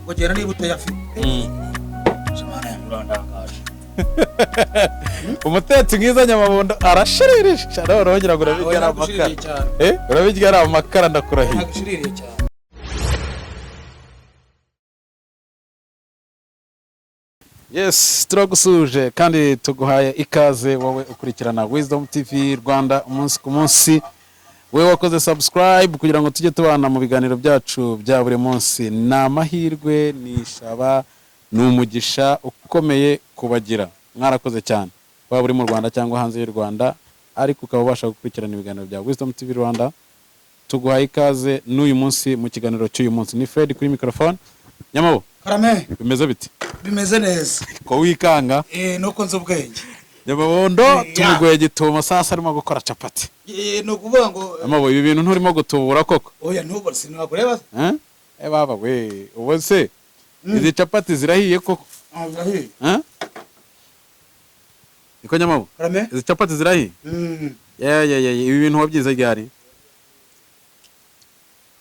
ngo gera niba utayafite Shimana yangurandangaje umutetsi mwiza Nyamabondo arashiririsha cyane urongera gurabigara amakara urabigara amakara ndakurahiye nagishiririye cyane Yes, turagusuje kandi tuguhaye ikaze wowe ukurikirana Wisdom TV Rwanda umunsi ku munsi. Wewe wakoze subscribe kugira ngo tujye tubana mu biganiro byacu bya buri munsi. Na mahirwe nishaba n'umugisha ukomeye kubagira. Mwarakoze cyane. Waba uri mu Rwanda cyangwa hanze y'u Rwanda ariko ukaba ubasha gukurikirana ibiganiro bya Wisdom TV Rwanda. Tuguhaye ikaze n'uyu munsi mu kiganiro cy'uyu munsi. Ni Fred kuri microphone. Nyamabo Karame bimeze biti? bimeze neza Ko wikanga nuko nzi ubwenge Nyamabondo tumugoye gituma sasa arimo gukora capati no kuvuga ngo amabo ibi bintu nturimo gutubura koko oya ntubwo sinagureba baba we ubu se izi capati zirahiye koko zirahiye niko Nyamabo Karame izi capati zirahiye ibi bintu wabyize ryari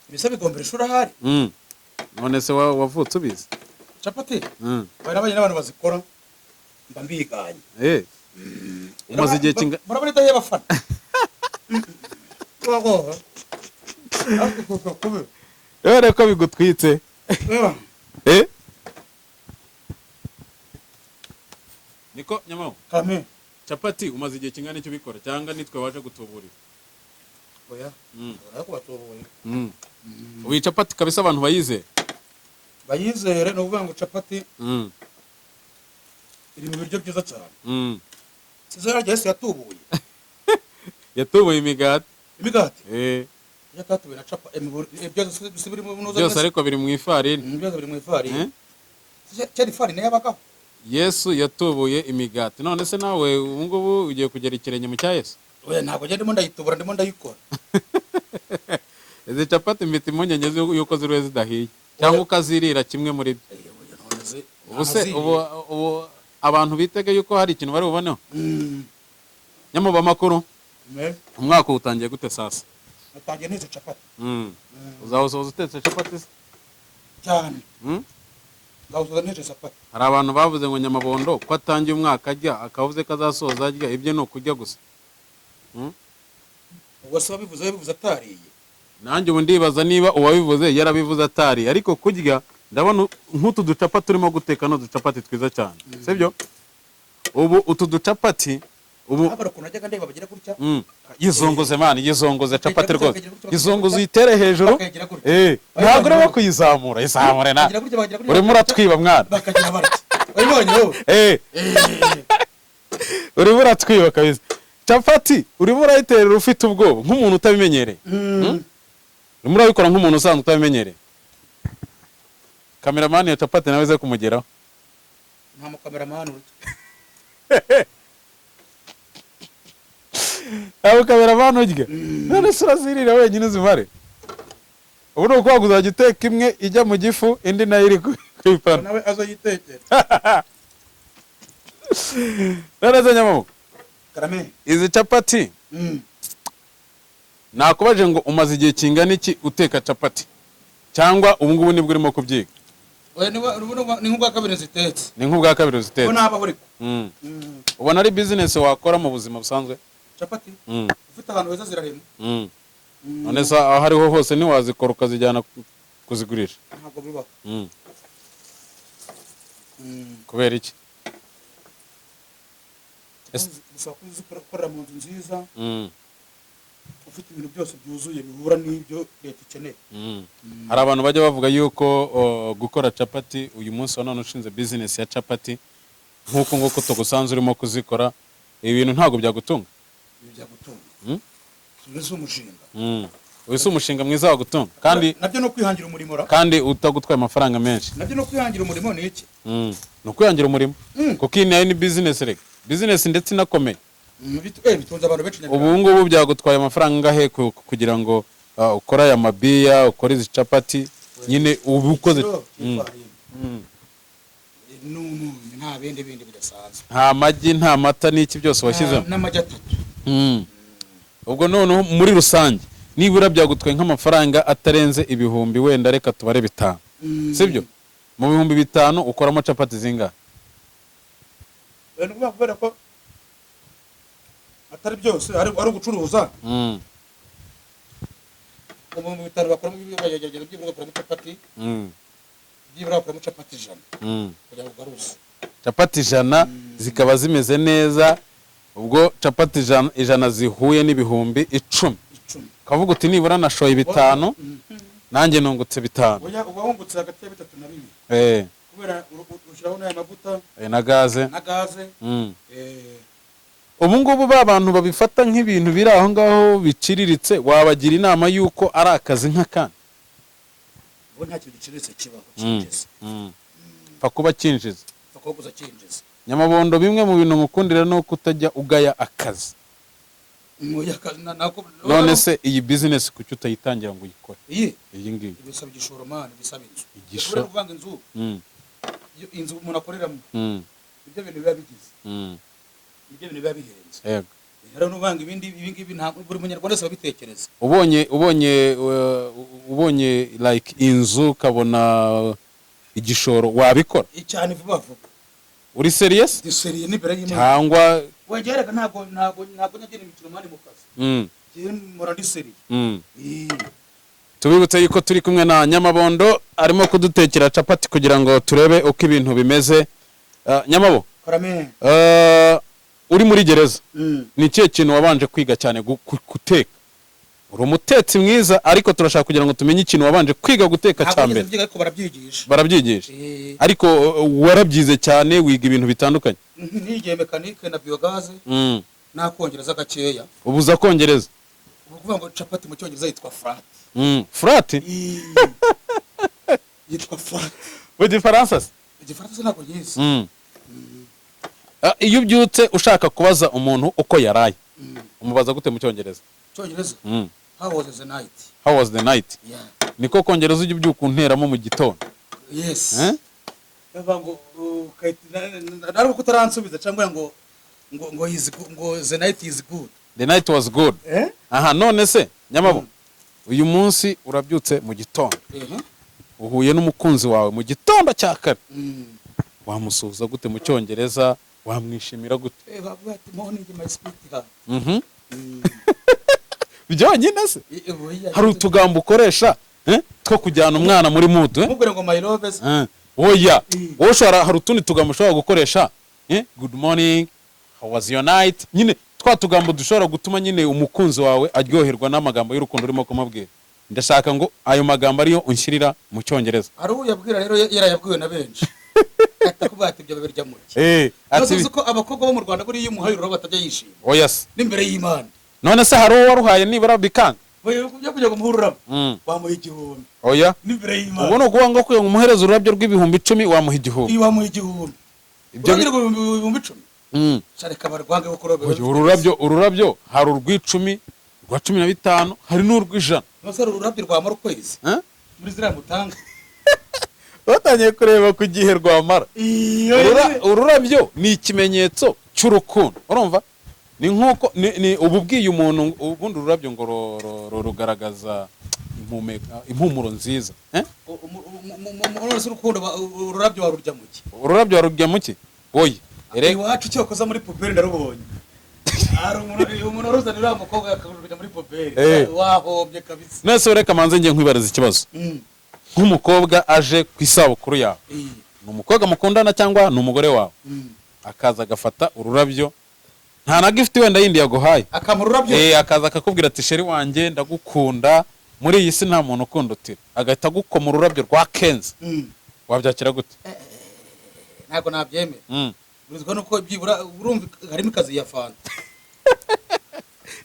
bisa bigombera ishuri ahari none se wavutse ubizi capati barabanye n'abantu bazikora mba mbiganye umaze igihe kinga murabona itaye bafana twago rero ko bigutwitse niko Nyamabo Karame capati umaze igihe kingana icyo bikora cyangwa nitwe waje gutuburira oya ariko batubuye ubu capati kabisa abantu bayize bayizere no kuvuga ngo capati iri mu biryo byiza cyane sizera Yesu yatubuye yatubuye imigati yatatubuye na capati byose biri mu nuza byose ariko biri mu ifarini byose biri mu ifarini cyari ifarini y'abagabo Yesu yatubuye imigati none se nawe ubu ngubu ugiye kugera ikirenge mu cya Yesu oya ntabwo ndimo ndayitubura ndimo ndayikora izi capati mfite impungenge yuko ziriwe zidahiye cyangwa ukazirira kimwe muri byo ubu se ubu abantu bitege yuko hari ikintu bari buboneho Nyamabo amakuru umwaka utangiye gute sasa natangiye n'izo capati uzahosoza utetse capati cyane ngahosoza n'izo capati hari abantu bavuze ngo Nyamabondo ko atangiye umwaka ajya akavuze ko azasoza ajya ibyo ni ukujya gusa ubwo se wabivuze atariye nanjye ubu ndibaza niba uwabivuze yarabivuze atari ariko kurya ndabona nk'utu ducapati turimo guteka no ducapati twiza cyane sibyo ubu utu ducapati ubu yizongoze mani yizongoze capati rwose yizongoze uyitere hejuru ntabwo urimo kuyizamura izamure na urimo uratwiba mwana urimo uratwiba kabisa capati urimo urayiterera ufite ubwoba nk'umuntu utabimenyereye urimo urabikora nk'umuntu usanzwe utabimenyereye kameramani ya capati nawe ze kumugeraho nta mukameramani abo kameramani urya none se urazirira wenyine uzimare ubu ni ukuvuga uzajya uteka imwe ijya mu gifu indi nayo iri ku ipanu nawe azayitekera none se Nyamabo Karame izi capati nakubaje ngo umaze igihe kingana iki uteka capati cyangwa ubu ngubu nibwo urimo kubyiga oya ni nk'ubwa kabiri zitetse ni nk'ubwa kabiri zitetse naba buri ubona ari business wakora mu buzima busanzwe capati ufite ahantu heza zirarema none se aho ariho hose ntiwazikora ukazijyana kuzigurisha ntabwo bibaho kubera iki bisaba kuzikorera mu nzu nziza ufite ibintu byose byuzuye bihura n'ibyo leta ikeneye hari abantu bajya bavuga yuko gukora capati uyu munsi wa none ushinze business ya capati nk'uko nguko tugusanze urimo kuzikora ibi bintu ntabwo byagutunga wese umushinga wese umushinga mwiza wagutunga kandi nabyo no kwihangira umurimo kandi utagutwaye amafaranga menshi nabyo no kwihangira umurimo ni iki ni ukwihangira umurimo kuko iyi nayo ni business rega business ndetse inakomeye bitunze abantu benshi ubu ngubu byagutwaye amafaranga angahe kugira ngo ukore aya mabiya ukore izi capati nyine ubu ukoze nta bindi bidasanzwe nta magi nta mata n'iki byose washyizemo n'amagi 3 ubwo noneho muri rusange nibura byagutwaye nk'amafaranga atarenze ibihumbi wenda reka tubare 5 sibyo mu bihumbi 5 ukoramo capati zingahe? Nukuvuga kubera ko atari byose ari ugucuruza. Mu bihumbi 5 bakoramo ibyagerageza byibura bakoramo capati. Byibura bakoramo capati 100. Kugira ngo garuze. Capati 100 zikaba zimeze neza, ubwo capati 100 zihuye n'ibihumbi 10. Kavuga uti nibura nashoye 5 nanjye nungutse 5. Oya uba wungutse hagati ya 3 na 4. Kubera ushiraho n'aya mavuta na gaze. Ubu ngubu abantu babifata nk'ibintu biri aho ngaho biciriritse, wabagira inama yuko ari akazi nk'akandi? Ubu nta kintu giciriritse kibaho cyinjiza. Fa kuba cyinjiza. Fa kuba cyinjiza. Nyamabondo, bimwe mu bintu ngukundira no kutajya ugaya akazi. None se iyi business kuki utayitangira ngo uyikore? Iyi ngiyi bisaba igishoro man, bisaba inzu. Igishoro kuvanga inzu. Inzu umuntu akoreramo. Ibyo bintu biba bigize. Ibyo bintu biba bihenze. Yego. Rero nuvanga ibingibi nta buri munyarwanda wese babitekereza. Ubonye like inzu kabona igishoro wabikora? Cyane vuba vuba. Uri serious? Ndi serious ni bere y'Imana. Cyangwa wajyaraga ntago nyagira imikino mani mu kazi. Gihe mora ndi serious. Tubibutse yuko turi kumwe na Nyamabondo arimo kudutekera capati kugira ngo turebe uko ibintu bimeze. Nyamabo, Karame. Uri muri gereza. Ni kiye kintu wabanje kwiga cyane guteka? Uri umutetsi mwiza, ariko turashaka kugira ngo tumenye ikintu wabanje kwiga guteka cyambere. Ariko barabyigisha. Barabyigisha. Ariko warabyize cyane, wiga ibintu bitandukanye. Nigiye mekanike na biogaze. Nakongereza gakeya. Ubuza kongereza? Ukuvuga ngo capati mu cyongereza yitwa frat. Frat? Yitwa frat. Mu Gifaransa? Igifaransa ntabwo yize. Iyo ubyutse ushaka kubaza umuntu uko yaraye, umubaza gute mu cyongereza? Cyongereza? How was the night? How was the night? Yeah. Niko kongereza ujye ubyuka unteramo mu gitondo? Yes. Bavango nari uko taransubiza cyangwa ngo the night is good. The night was good. Aha, none se Nyamabo, uyu munsi urabyutse mu gitondo. Uhuye n'umukunzi wawe mu gitondo cya kare. Wamusuhuza gute mu cyongereza? Wamwishimira gute? Morning my sweetheart. Byonyine se? Hari utugambo ukoresha two kujyana umwana muri mood? Mubwira ngo my love. Oya, wowe hari utundi tugambo ushobora gukoresha. Good morning, how was your night? Nyine twa tugambo dushobora gutuma nyine umukunzi wawe aryoherwa n'amagambo y'urukundo urimo kumubwira. Ndashaka ngo ayo magambo ariyo unshyirira mu cyongereza. Ari uyabwira rero yarayabwiwe na benshi. Atakubata ibyo babirya muke. Ati ko abakobwa bo mu Rwanda buri y'umuhaye ururo batajya yishima. Oya se. N'imbere y'Imana. None se hari uwo waruhaye nibura bikanga? Oya kujya kumuhurura. Wamuha igihumbi. Oya. N'imbere y'Imana. Ubwo no kuvuga ngo kuyo umuhereza ururabyo rw'ibihumbi 10 wamuha igihumbi. Wamuha igihumbi. Ibyo biri ibihumbi 10. Shareka barwange ko kurobera. Ururabyo hari urw'icumi, rwa 15, hari n'urw'ijana. Nose ururabyo rwamara ukwezi. Muri zira mutanga. Batanye kureba ku gihe rwamara. Ururabyo ni ikimenyetso cy'urukundo. Urumva? Ni nkuko ni ububwiye umuntu ubundi ururabyo ngo rugaragaza impumuro nziza. Urukundo ururabyo warurya muki? Ururabyo warurya muki? Oya. Iwacu cyo koza muri puberi ndarubonye. Ari umuntu uruzanira umukobwa akaruja muri puberi. Wahombye kabisa. Nese reka manze ngiye nkwibariza ikibazo. Nk'umukobwa aje ku isabukuru yawe, ni umukobwa mukundana cyangwa ni umugore wawe, akaza agafata ururabyo, nta na gift wenda yindi yaguhaye, akamura ururabyo, akaza akakubwira ati sheri wanjye ndagukunda, muri iyi si nta muntu ukunda utira, agahita agukoma ururabyo rwa Kenzi, wabyakira gute? Ntabwo nabyemera. Uruzwa nuko byibura urumva harimo ikazi ya fanta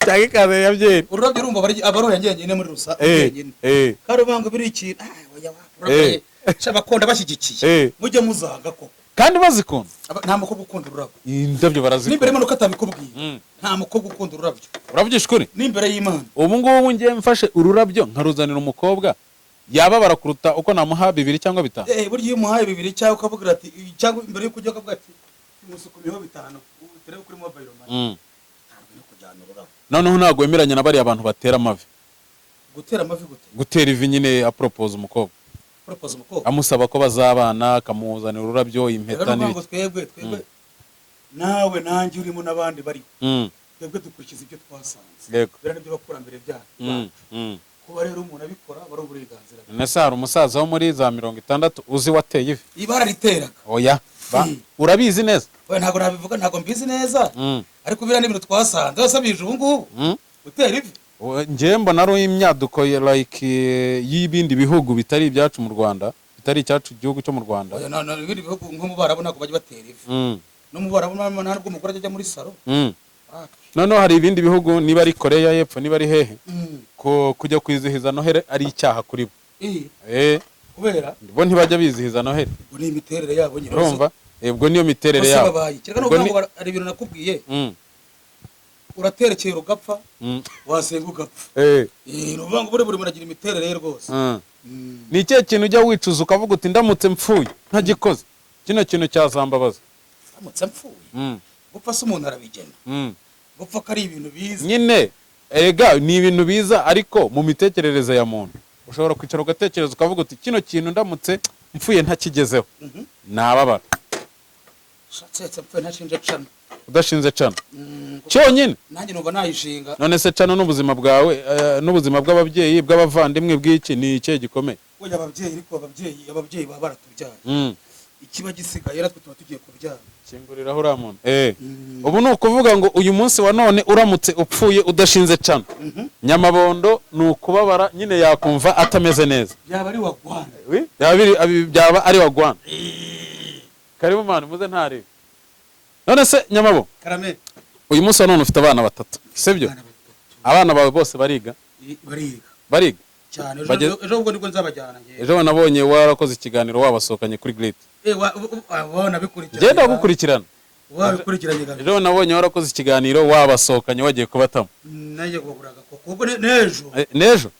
cyangwa ikaze ya byeri. Ururabyo urumva abaroya ngenyine muri rusa ngenyine. Karubanga biri ikintu urabye shabakonda bashyigikiye mujye muzanga ko kandi bazikunda. Nta mukobwa ukunda ururabyo. Indabyo barazikunda. Nimbere manuka atabikubwiye. Nta mukobwa ukunda ururabyo. Urabyisha ukuri? Nimbere y'Imana. Ubu ngubu ngiye mfashe ururabyo nkaruzanira umukobwa, yaba barakuruta uko namuha 2 cyangwa 5. Burya iyo umuhaye 2 cyangwa ukavugira ati cyangwa imbere yo kujya akavuga ati musukumiho 5 uterebe kuri mobile money. Ntabwo no kujyana ururabyo. Noneho ntabwo wemeranya na bari abantu batera amavi. Gutera amavi gute? Gutera ivi nyine a propose umukobwa. propose umukobwa amusaba ko bazabana akamuzanira ururabyo impeta n'ibindi twebwe nawe nanjye urimo n'abandi bari twebwe dukurikiza ibyo twasanze bera n'ibyo bakurambere byacu kuba rero umuntu abikora bari uburenganzira nese hari umusaza wo muri za 60 uzi wateye ivi ibara riteraga oya urabizi neza we ntago nabivuga ntago mbizi neza ariko bira n'ibintu twasanze basabije ubu ngubu utera ivi nje mbona ari imyaduko like y'ibindi bihugu bitari ibyacu mu Rwanda bitari icyacu igihugu cyo mu Rwanda oya no ibindi bihugu nko mu barabona ko bajya batera ivi no mu barabona ntabwo umugore ajya muri salo none hari ibindi bihugu niba ari Korea y'Epfo niba ari hehe ko kujya kwizihiza Noheli ari icyaha kuri bo kubera bo ntibajya bizihiza Noheli ngo ni imiterere yabo nyine urumva ubwo niyo miterere yabo kireka no ari ibintu nakubwiye uraterekeye ugapfa wasenga ugapfa nuvuga ngo buri muragira imiterere ye rwose ni cyo kintu ujya wicuza ukavuga uti ndamutse mpfuye ntagikoze kino kintu cyazambabaza ndamutse mpfuye gupfa se umuntu arabigena gupfa ko ari ibintu biza nyine ega ni ibintu biza ariko mu mitekerereze ya muntu ushobora kwicara ugatekereza ukavuga uti kino kintu ndamutse mpfuye ntakigezeho nababara shatse mpfuye ntashinje cana udashinze cana cyonyine nanjye numva nayishinga none se cana n'ubuzima bwawe n'ubuzima bw'ababyeyi bw'abavandimwe bw'iki ni icyo gikomeye oya ababyeyi ariko ababyeyi baba baratubyaye ikiba gisigaye natwe tuba tugiye kubyara kinguriraho uriya muntu ubu ni ukuvuga ngo uyu munsi wa none uramutse upfuye udashinze cana Nyamabondo ni ukubabara nyine yakumva atameze neza byaba ari wagwana byaba ari wagwana karibu mani muze ntari none se Nyamabo karame uyu munsi wa none ufite abana batatu sibyo abana bawe bose bariga cyane ejo ubwo nibwo nzabajyana ngiye ejo nabonye warakoze ikiganiro wabasohokanye kuri Great wabona bikurikirana genda gukurikirana wabikurikiranye gabe ejo nabonye warakoze ikiganiro wabasohokanye wagiye kubatamo naje kuguraga kuko nejo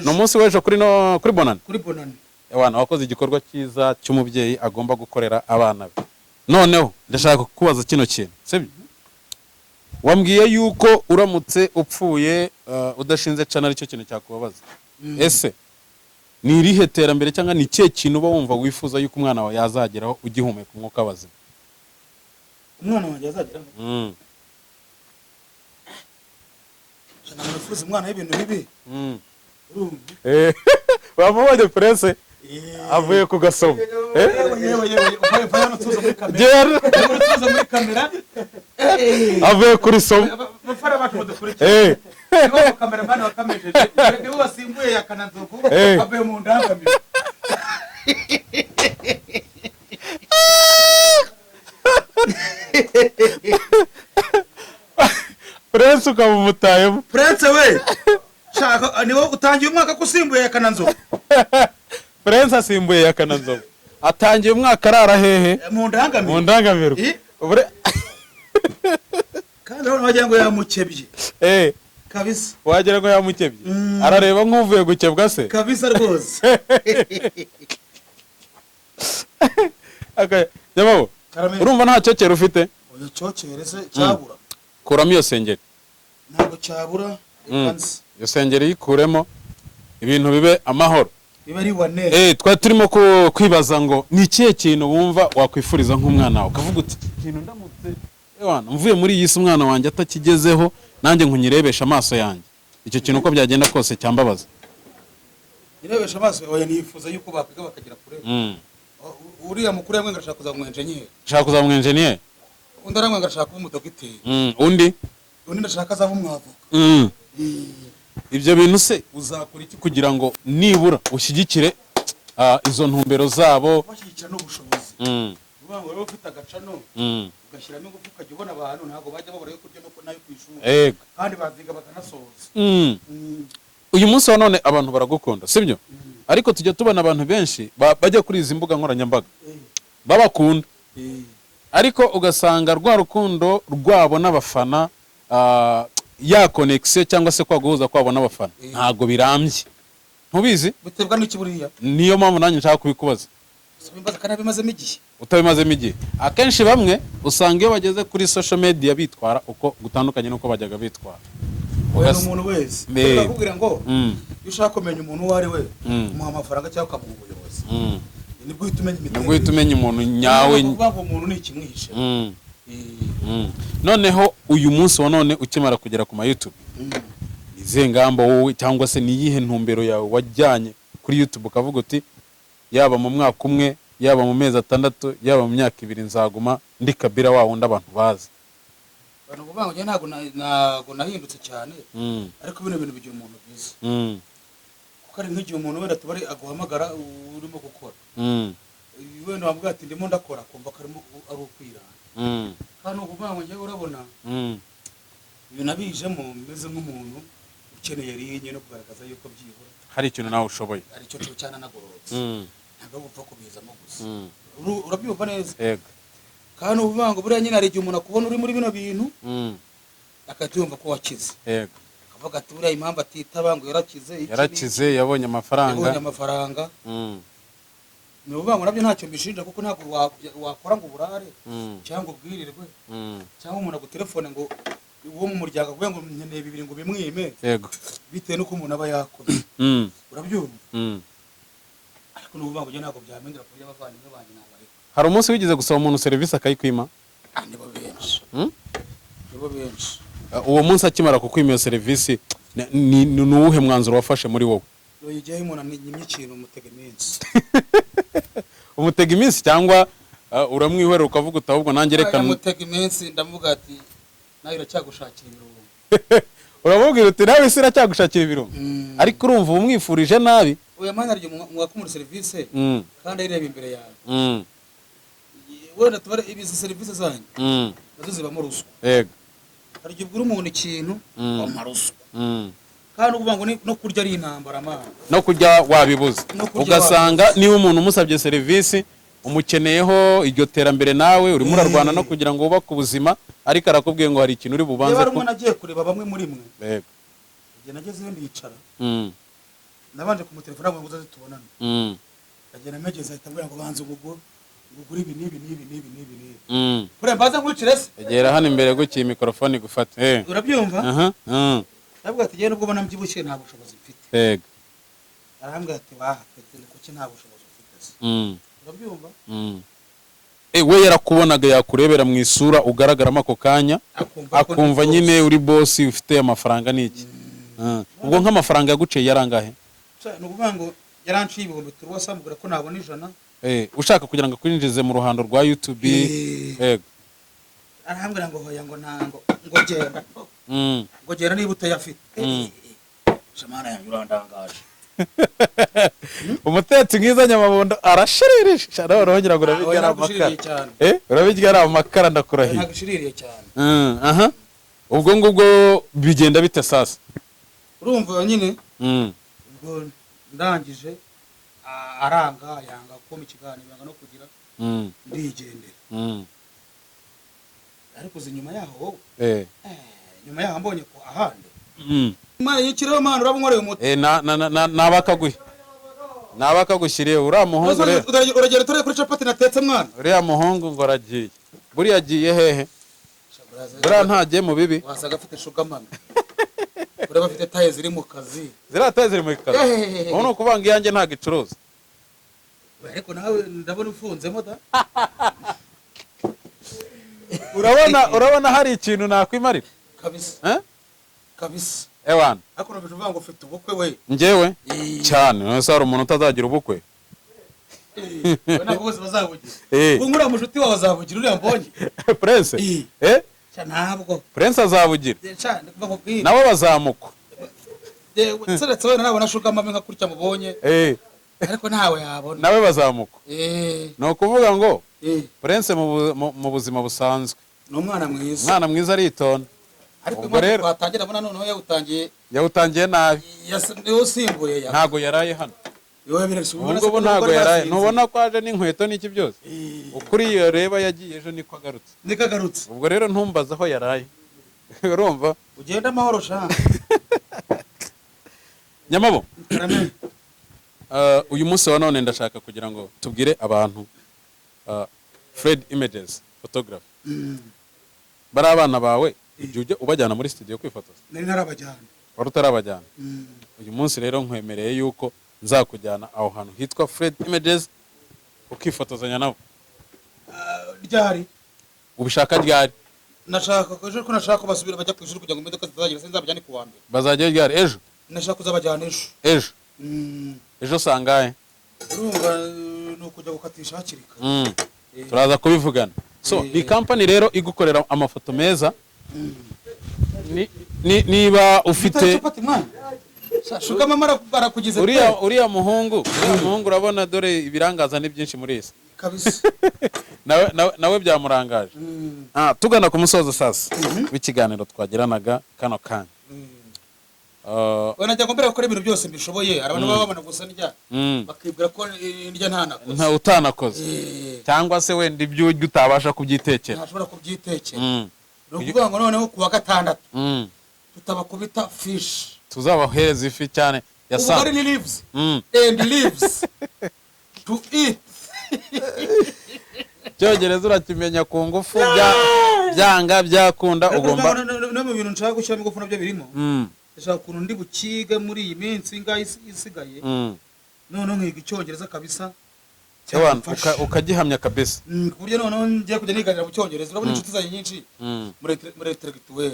no munsi w'ejo kuri bonane abana wakoze igikorwa cyiza cy'umubyeyi agomba gukorera abana be noneho ndashaka kukubaza kino kintu sibyo wambwiye yuko uramutse upfuye udashinze cana aricyo kintu cyakubabaza ese ni irihe terambere cyangwa ni ikihe kintu uba wumva wifuza yuko umwana wawe yazageraho ugihumeka umwuka w'abazima umwana wanjye yazageraho nifuza umwana w'ibintu bibi bamubonye Prince avuye ku gasomo avuye kuri somo kameramani wakamejeje niwe wasimbuye ya Kananzovu avuye mu ndangamiro Prince ukamumutayemo Prince we shaka niwe utangiye umwaka kusimbuye ya Kananzovu Prince asimbuye ya Kananzovu atangiye umwaka arara hehe mu ndangamiro kandi wagira ngo yamukebye kabisa wagira ngo yamukebye arareba nk'uvuye gukebwa se kabisa rwose Nyamabo urumva nta cyokere ufite oya cyokere se cyabura kuramo iyo sengeri ntabwo cyabura iyo sengeri yikuremo ibintu bibe amahoro biba ari wane twari turimo kwibaza ngo ni ikihe kintu wumva wakwifuriza nk'umwana wawe ukavuga uti ikintu ndamutse mvuye muri iyi si umwana wanjye atakigezeho nanjye nkunyirebesha amaso yanjye icyo kintu uko byagenda kose cyambabaza nirebesha amaso oya nifuza yuko bakwiga bakagera kure uriya mukuru yamwe ngashaka kuzaba mu engineer undi aramwe ngashaka kuba umudogiteri undi ndashaka azaba umwavoka ibyo bintu se uzakora iki kugira ngo nibura ushyigikire izo ntumbero zabo bashyigikira n'ubushobozi uvuga ngo rero ufite agacano ugashyiramo ingufu ukajya ubona abantu ntabwo bajya babura yo kurya no nayo ku ishuri kandi baziga bakanasoza uyu munsi wa none abantu baragukunda sibyo ariko tujya tubona abantu benshi bajya kuri izi mbuga nkoranyambaga babakunda ariko ugasanga rwa rukundo rwabo n'abafana ya connection cyangwa se kwaguhuza kwabo n'abafana ntago birambye ntubizi biterwa n'iki buriya niyo mpamvu nanjye nshaka kubikubaza simbaza kana bimazemo igihe utabimazemo igihe akenshi bamwe usanga iyo bageze kuri social media bitwara uko gutandukanye nuko bajyaga bitwara umuntu wese bakubwira ngo iyo ushaka kumenya umuntu uwo ari we umuha amafaranga cyangwa ukamuha ubuyobozi nibwo uhita umenya imiterere, nibwo uhita umenya umuntu nyawe. kuvuga ngo umuntu ni ikimwihishe. Noneho uyu munsi wa none ukimara kugera ku ma YouTube, izihe ngamba wowe cyangwa se ni iyihe ntumbero yawe wajyanye kuri YouTube ukavuga uti yaba mu mwaka umwe, yaba mu mezi 6, yaba mu myaka 2 nzaguma ndi Kabila wa wundi abantu bazi? Abantu kuvuga ngo ntago nahindutse cyane, ariko bino bintu bigira umuntu bwiza, kuko ari nk'igihe umuntu wenda tubari aguhamagara urimo gukora, wenda wamubwira ati ndimo ndakora, kumva ko ari ukwirana. Kandi ukuvuga ngo njyewe urabona ibyo nabijemo meze nk'umuntu ukeneye rinye no kugaragaza yuko byibura hari ikintu nawe ushoboye, ari cyo cyane anagororotse, ntabwo gupfa kubizamo gusa. Urabyumva neza? Yego. Kandi uvuga ngo buriya nyine hari igihe umuntu akubona uri muri bino bintu akabyumva ko wakize. Yego. Akavuga ati buriya impamvu atitaba ngo yarakize, yabonye amafaranga. Ni uvuga ngo nabyo ntacyo mbishinja, kuko ntabwo wakora ngo uburare cyangwa ubwirirwe cyangwa umuntu agutelefone ngo uwo mu muryango avuga ngo nkeneye 2 ngo bimwime. Yego. Bitewe nuko umuntu aba yakoze. Urabyumva? Ariko nuvuga ngo je ntabwo byamendera kuri abavandimwe banjye nabareka. Hari umunsi wigize gusaba umuntu service akayikwima? Nibo benshi. Nibo benshi. Uwo munsi akimara kukwima iyo service ni uwuhe mwanzuro wafashe muri wowe? Igihe umuntu anyimye ikintu umutega iminsi. Umutega iminsi cyangwa uramwihwera ukavuga uti ahubwo nanjye reka umutega iminsi, ndavuga ati nawe iracyagushakira ibirungo. Uramubwira uti nawe isi iracyagushakira ibirungo, ariko urumva umwifurije nabi. Oya mana ryo mwakumura service kandi ayireba imbere yawe. Wenda tubare ibizi service zanyu nazo zibamo ruswa. Yego. Hari igihe ubwira umuntu ikintu wamaruswa, kandi uvuga ngo no kurya ari intambara amana, no kurya wabibuza. Ugasanga niba umuntu umusabye service umukeneyeho iryo terambere, nawe urimo urarwana no kugira ngo wubake ubuzima, ariko arakubwiye ngo hari ikintu uri bubanze ko nagiye kureba bamwe muri mwe. Yego. Igihe nageze iyo ndicara nabanje kumutelefona ngo uzaze tubonane. Agenda amegeza ahita ambwira ngo banze ugure ibi n'ibi. Kure mbaze nkwicire se. Egera hano imbere gukiye mikrofone gufata. Urabyumva? Nabwo ati genda ubwo mbona mbyibushye nta bushobozi mfite. Yego. Arambwira ati twete kuki nta bushobozi ufite. Urabyumva? We yarakubonaga yakurebera mu isura ugaragaramo ako kanya, akumva nyine uri boss ufite amafaranga n'iki. Ubwo nk'amafaranga yaguciye yarangahe? Nukuvuga ngo yaranciye 1000 wasambura ko nabona 100. Ushaka kugira ngo kwinjize mu ruhando rwa YouTube. Yego. Arambwira ngo hoya ngo ntango ngo genda. Ngo gera niba utayafite. Shamana yanyu urandangaje. Umutetsi mwiza Nyamabondo arashiririsha. Shara urongera ngo urabijya amakara. Urabijya amakara ndakurahiye. Ntagushiririye cyane. Ubwo ngubwo bigenda bite sasa? Urumva nyine? Ubwo ndangije aranga yanga ko mu kiganiro yanga no kugira ndigendera. Ariko zinyuma yaho nyuma yaho mbonye ko ahande Imana yikiraho Mana urabunkoreye umuti nabakagushyiriye uriya muhungu rero uragera tore kuri capati natetse mwana uriya muhungu ngo aragiye buri yagiye hehe buriya ntagiye mu bibi wasaga afite shugamami ureba afite taye ziri mu kazi ziriya taye ziri mu kazi ubu ni ukuvuga ngo iyanjye ntabwo icuruza ariko nawe ndabona ufunzemo da urabona hari ikintu nakwimarira kabisa kabisa ewana ariko nabije uvuga ngo ufite ubukwe we njyewe cyane nose hari umuntu utazagira ubukwe ntabwo bose bazabugira ubu nkuriya mushuti wawe azabugira uriya mbonye Prince ntabwo Prince azabugira nabo bazamukwa seretse wenda nabona shugamami nka kurya mubonye ariko ntawe yabona nawe bazamukwa ni ukuvuga ngo Prince mu buzima busanzwe ni umwana mwiza aritonda ariko rero twatangira bona noneho yawutangiye nabi usimbuye ntago yaraye hano ubwo ntago yaraye ntubona ko aje n'inkweto n'iki byose ukuri iyo reba yagiye ejo niko agarutse ubwo rero ntumbaza aho yaraye urumva ugenda amahoro sha Nyamabo uyu munsi wa none ndashaka kugira ngo tubwire abantu Fred Images photography bari abana bawe ujye ubajyana muri studio kwifotoza nari narabajyana wari utarabajyana. Uyu munsi rero nkwemereye yuko nzakujyana aho hantu hitwa Fred Images ukifotozanya nabo. Ryari Ubishaka ryari? nashaka ko nashaka basubira bajya ku ishuri kugira ngo imodoka zitazagira sinzabajyane ku wa mbere. Bazajya ryari? Ejo nashaka kuzabajyana ejo. Ejo sangahe? urumva no kujya gukatisha hakiri kare. Turaza kubivugana. So ni company rero igukorera amafoto meza. Niba ufite shuka mama barakugize uriya muhungu urabona dore ibirangaza ni byinshi muri isi kabisa. nawe byamurangaje. Tugana ku musozo sasa w'ikiganiro twagiranaga kano kanya. Wana cyangwa mbere gukora ibintu byose mbishoboye abantu baba babona gusa ndya bakibwira ko ndya nta utanakoze cyangwa se wenda ibyo utabasha kubyitekera ntashobora kubyitekera. No kuvuga ngo noneho kuwa gatandatu tutabakubita fish tuzabahereza ifi cyane ya sa and leaves to eat. Cyongereza urakimenya ku ngufu byanga byakunda ugomba no mu bintu nshaka gushyira ingufu nabyo birimo. Ndashaka kuntu ndi bukiga muri iyi minsi ingahe isigaye none nkiga Icyongereza kabisa ukagihamya kabisa ku buryo noneho ngiye kujya niganira mu Cyongereza. Urabona inshuti zanjye nyinshi muri intellectuel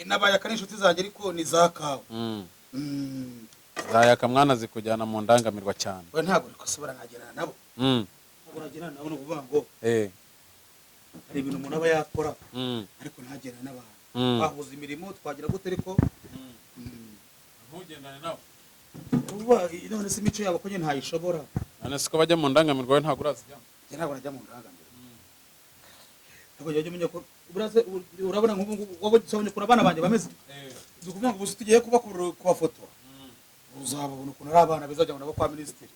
nabayaka n'inshuti zanjye ariko ni za kawa zayaka mwana zikujyana mu ndangamirwa cyane. we ntabwo rikosubira nagerana nabo uragirana nabo no kuvuga ngo hari ibintu umuntu aba yakora ariko ntagerana n'abantu bahuza imirimo twagira gute ariko ntugendane nabo none se imico yabo ko nyine ntayishobora. none siko bajya mu ndangamirwa we ntabwo urazijyamo. ntabwo najya mu ndangamirwa ntabwo jya umenya ko urabona nk'ubu kuri abana banjye bameze ukuvuga ngo ubu tugiye kubafotora uzababona ukuntu ari abana beza cyane nabo kwa minisitiri.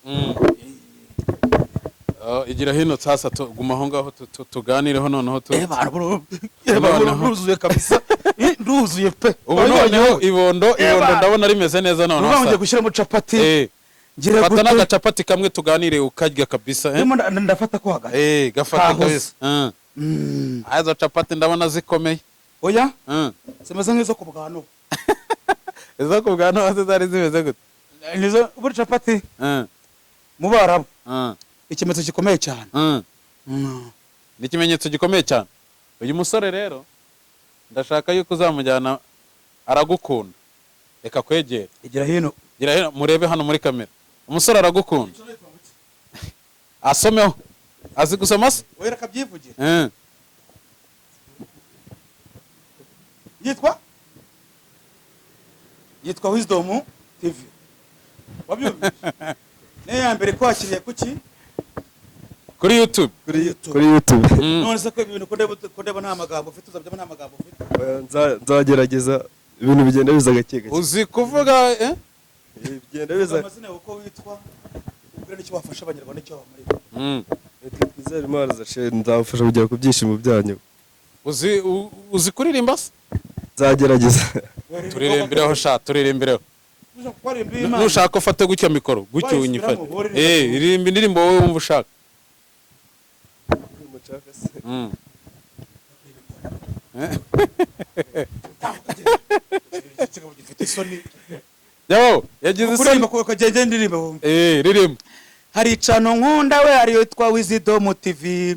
Igira hino sasa guma aho ngaho tuganireho noneho ruzuye kabisa ruzuye pe. ubu noneho ibondo ndabona rimeze neza noneho sasa ngiye gushyiramo capati fata n'agacapati kamwe tuganire ukarya kabisa. ndafata ko hagati gafata kabisa. Azo capati ndabona zikomeye. Oya zimeze nk'izo ku bwano. Izo ku bwano hasi zari zimeze gute? Nizo buri capati mu Barabu ikimenyetso gikomeye cyane. Ni ikimenyetso gikomeye cyane. Uyu musore rero ndashaka yuko uzamujyana aragukunda. Reka kwegera. Gira hino murebe hano muri kamera. Umusore aragukunda. Asomeho. Azi gusoma se? Wera kabyivugire. Yitwa Wisdom TV. Wabyumvise? Ya mbere kwakiriye kuki? Kuri YouTube. None se ko ibintu ko ndeba nta magambo ufite uzabyo nta magambo ufite. Nzagerageza ibintu bigenda biza gake gake. Uzi kuvuga bigenda biza. Amazina uko witwa ubwo n'icyo wafasha abanyarwanda cyo bamuri. Twizere Imana zashe nzafasha kugera ku byishimo byanyu. Uzi kuririmba se? Nzagerageza. Turirimbireho turirimbireho. Nushaka ufate gutyo mikoro gutyo unyifate. Irimba indirimbo wowe wumva ushaka. Yagize isoni ko kagende ndirimbo. Ririmba. Hari cano nkunda we ari yitwa Wisdom TV.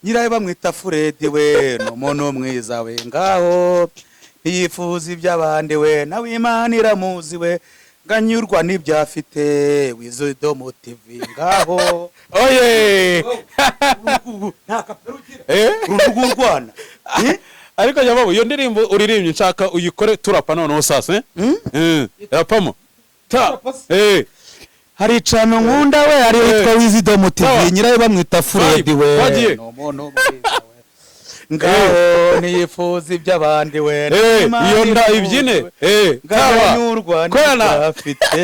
Nyirayo bamwita Fred we no mono mwiza we ngaho yifuza iby'abandi we nawe Imana iramuzi we nganyurwa n'ibyafite Wisdom TV ngaho. Oye nta kaperukire urugurwana. Ariko nyababo iyo ndirimbo uririmbye nshaka uyikore turapa noneho sasa rapamo hari cano nkunda we ari yitwa Wisdom TV nyirayo bamwita Fred we no mono mwiza we ngaho niyifuza iby'abandi we iyo nda ibyine nganyurwa n'afite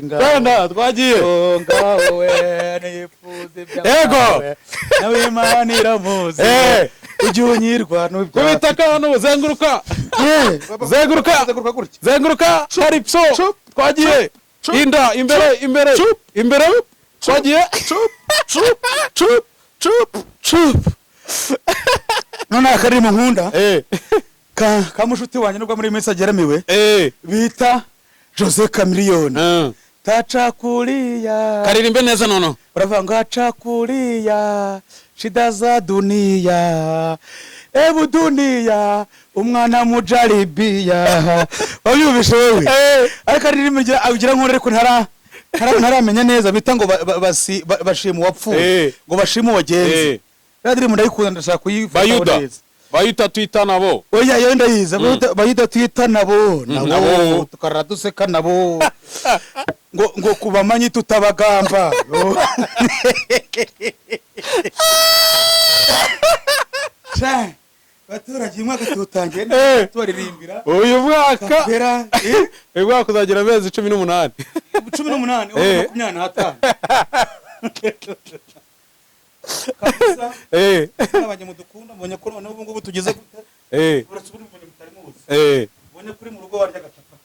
ngaho twagiye ngaho we niyifuza iby'abandi we nawe Imana iramuzi ujye unyirwa n'ibyo kubitaka hano zenguruka zenguruka haripso twagiye inda imbere twagiye none akarimo nkunda kamushuti wanjye nubwo muri minsi ageramiwe bita Jose Chameleone tachakulia karirimbe neza nono uravuga ngo achakulia shida za dunia ebu dunia umwana mujaribia wabiyubishe wewe ariko aririmbe agira nkore ko ntaramenya neza bita ngo bashimu wapfuye ngo bashimu wagenze radirimbe ndayikunda ndashaka kuyifata bayita twita nabo oya yo ndayiza bayita twita nabo tukarara duseka nabo ngo kubamanyi tutabagamba baturage umwaka tutangiye tubaririmbira uyu mwaka uyu mwaka uzagira amezi 18 25 kabisa abanye mudukunda mbonye ko none ubu ngubu tugeze gute urasubira mbonye mutari muzi ubonye kuri mu rugo warya gatapa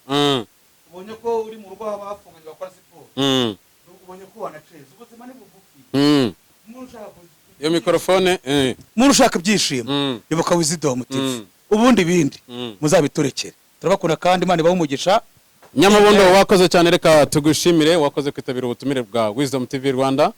ubonye ko uri mu rugo abafunganye bakora siporo ubonye ko wanaceza ubuzima ni bugufi iyo mikrofone muntu ushaka byishimo yoboka Wisdom TV ubundi bindi muzabiturekere turabakunda kandi Imana ibahe umugisha Nyamabondo wakoze cyane reka tugushimire wakoze kwitabira ubutumire bwa Wisdom TV Rwanda